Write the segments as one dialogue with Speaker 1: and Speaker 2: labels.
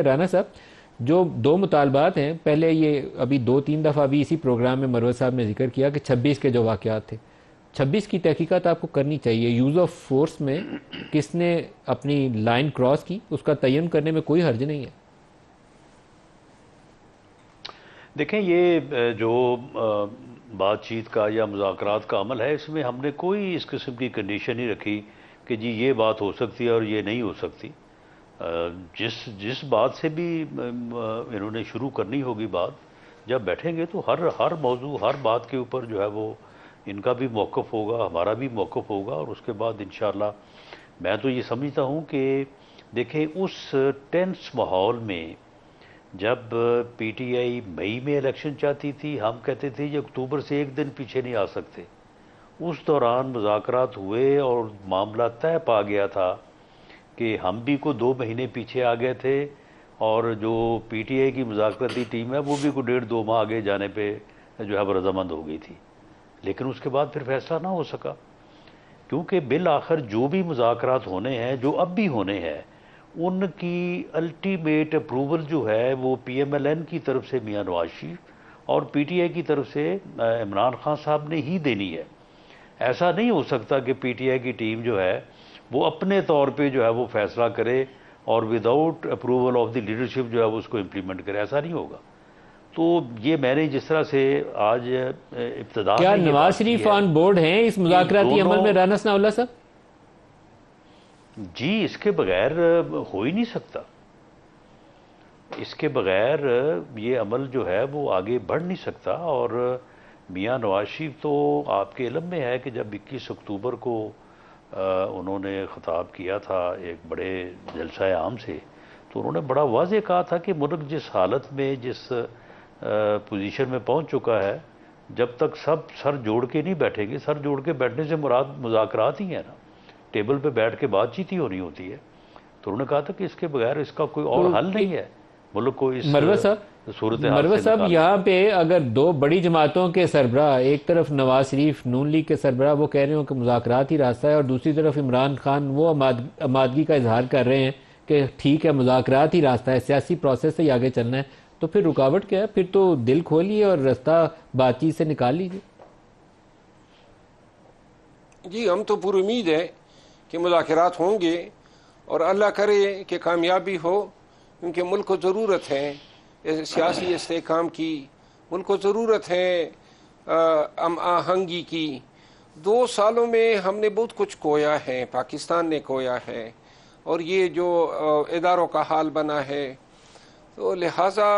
Speaker 1: رانا صاحب، جو دو مطالبات ہیں، پہلے یہ ابھی 2-3 دفعہ بھی اسی پروگرام میں مروت صاحب نے ذکر کیا کہ 26 کے جو واقعات تھے، 26 کی تحقیقات آپ کو کرنی چاہیے. یوز آف فورس میں کس نے اپنی لائن کراس کی اس کا تعین کرنے میں کوئی حرج نہیں ہے.
Speaker 2: دیکھیں، یہ جو بات چیت کا یا مذاکرات کا عمل ہے، اس میں ہم نے کوئی اس قسم کی کنڈیشن نہیں رکھی کہ جی یہ بات ہو سکتی ہے اور یہ نہیں ہو سکتی. جس بات سے بھی انہوں نے شروع کرنی ہوگی بات، جب بیٹھیں گے تو ہر موضوع، ہر بات کے اوپر جو ہے وہ ان کا بھی موقف ہوگا، ہمارا بھی موقف ہوگا، اور اس کے بعد انشاءاللہ میں تو یہ سمجھتا ہوں کہ دیکھیں اس ٹینس ماحول میں جب پی ٹی آئی مئی میں الیکشن چاہتی تھی، ہم کہتے تھے یہ اکتوبر سے ایک دن پیچھے نہیں آ سکتے. اس دوران مذاکرات ہوئے اور معاملہ طے پا گیا تھا کہ ہم بھی کو 2 مہینے پیچھے آ گئے تھے، اور جو پی ٹی آئی کی مذاکراتی ٹیم ہے وہ بھی کو 1.5-2 ماہ آگے جانے پہ جو ہے وہ رضامند ہو گئی تھی. لیکن اس کے بعد پھر فیصلہ نہ ہو سکا، کیونکہ بالآخر جو بھی مذاکرات ہونے ہیں، جو اب بھی ہونے ہیں، ان کی الٹیمیٹ اپروول جو ہے وہ پی ایم ایل این کی طرف سے میاں نواز شریف اور پی ٹی آئی کی طرف سے عمران خان صاحب نے ہی دینی ہے. ایسا نہیں ہو سکتا کہ پی ٹی آئی کی ٹیم جو ہے وہ اپنے طور پہ جو ہے وہ فیصلہ کرے اور without approval of the leadership جو ہے وہ اس کو امپلیمنٹ کرے. ایسا نہیں ہوگا. تو یہ میں نے جس طرح سے آج ابتدا
Speaker 1: کیا
Speaker 2: میں یہ
Speaker 1: نواز
Speaker 2: بات
Speaker 1: شریف
Speaker 2: کی ہے
Speaker 1: آن بورڈ ہیں اس مذاکراتی عمل میں رانا ثناء اللہ صاحب؟
Speaker 2: جی، اس کے بغیر ہو ہی نہیں سکتا. اس کے بغیر یہ عمل جو ہے وہ آگے بڑھ نہیں سکتا. اور میاں نواز شریف تو آپ کے علم میں ہے کہ جب 21 اکتوبر کو انہوں نے خطاب کیا تھا ایک بڑے جلسہ عام سے، تو انہوں نے بڑا واضح کہا تھا کہ ملک جس حالت میں، جس پوزیشن میں پہنچ چکا ہے، جب تک سب سر جوڑ کے نہیں بیٹھیں گے. سر جوڑ کے بیٹھنے سے مراد مذاکرات ہی ہیں نا، ٹیبل پہ بیٹھ کے بات چیت ہی ہونی ہوتی ہے. تو انہوں نے کہا تھا کہ اس کے بغیر اس کا کوئی اور حل نہیں ہے ملک کو اس صورتحال سے
Speaker 1: صاحب
Speaker 2: نکالنے.
Speaker 1: یہاں پہ اگر 2 بڑی جماعتوں کے سربراہ، ایک طرف نواز شریف نون لیگ کے سربراہ وہ کہہ رہے ہوں کہ مذاکرات ہی راستہ ہے، اور دوسری طرف عمران خان وہ آمادگی کا اظہار کر رہے ہیں کہ ٹھیک ہے مذاکرات ہی راستہ ہے، سیاسی پروسیس سے ہی آگے چلنا ہے، تو پھر رکاوٹ کیا ہے؟ پھر تو دل کھولیے اور راستہ بات چیت سے نکال لیجیے.
Speaker 3: جی، ہم تو پوری امید ہے کہ مذاکرات ہوں گے، اور اللہ کرے کہ کامیابی ہو، کیونکہ ملک کو ضرورت ہے سیاسی استحکام کی، ملک کو ضرورت ہے ہم آہنگی کی. 2 سالوں میں ہم نے بہت کچھ کھویا ہے، پاکستان نے کھویا ہے، اور یہ جو اداروں کا حال بنا ہے، تو لہٰذا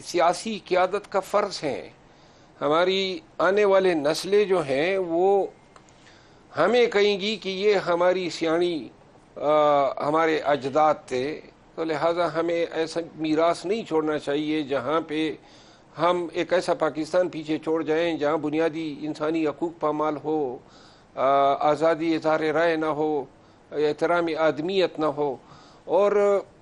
Speaker 3: سیاسی قیادت کا فرض ہے. ہماری آنے والے نسلیں جو ہیں وہ ہمیں کہیں گی کہ یہ ہماری سیانی ہمارے اجداد تھے. تو لہٰذا ہمیں ایسا میراث نہیں چھوڑنا چاہیے جہاں پہ ہم ایک ایسا پاکستان پیچھے چھوڑ جائیں جہاں بنیادی انسانی حقوق پامال ہو، آزادی اظہار رائے نہ ہو، احترام آدمیت نہ ہو. اور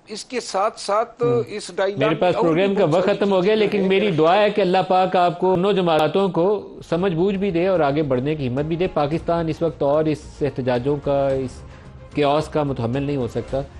Speaker 3: اس کے ساتھ ساتھ اس ڈائلاگ
Speaker 1: میرے پاس پروگرام کا وقت ختم ہو گیا، لیکن میری دعا ہے کہ اللہ پاک آپ کو دونوں جماعتوں کو سمجھ بوجھ بھی دے اور آگے بڑھنے کی ہمت بھی دے. پاکستان اس وقت اور اس احتجاجوں کا، اس کیوس کا متحمل نہیں ہو سکتا.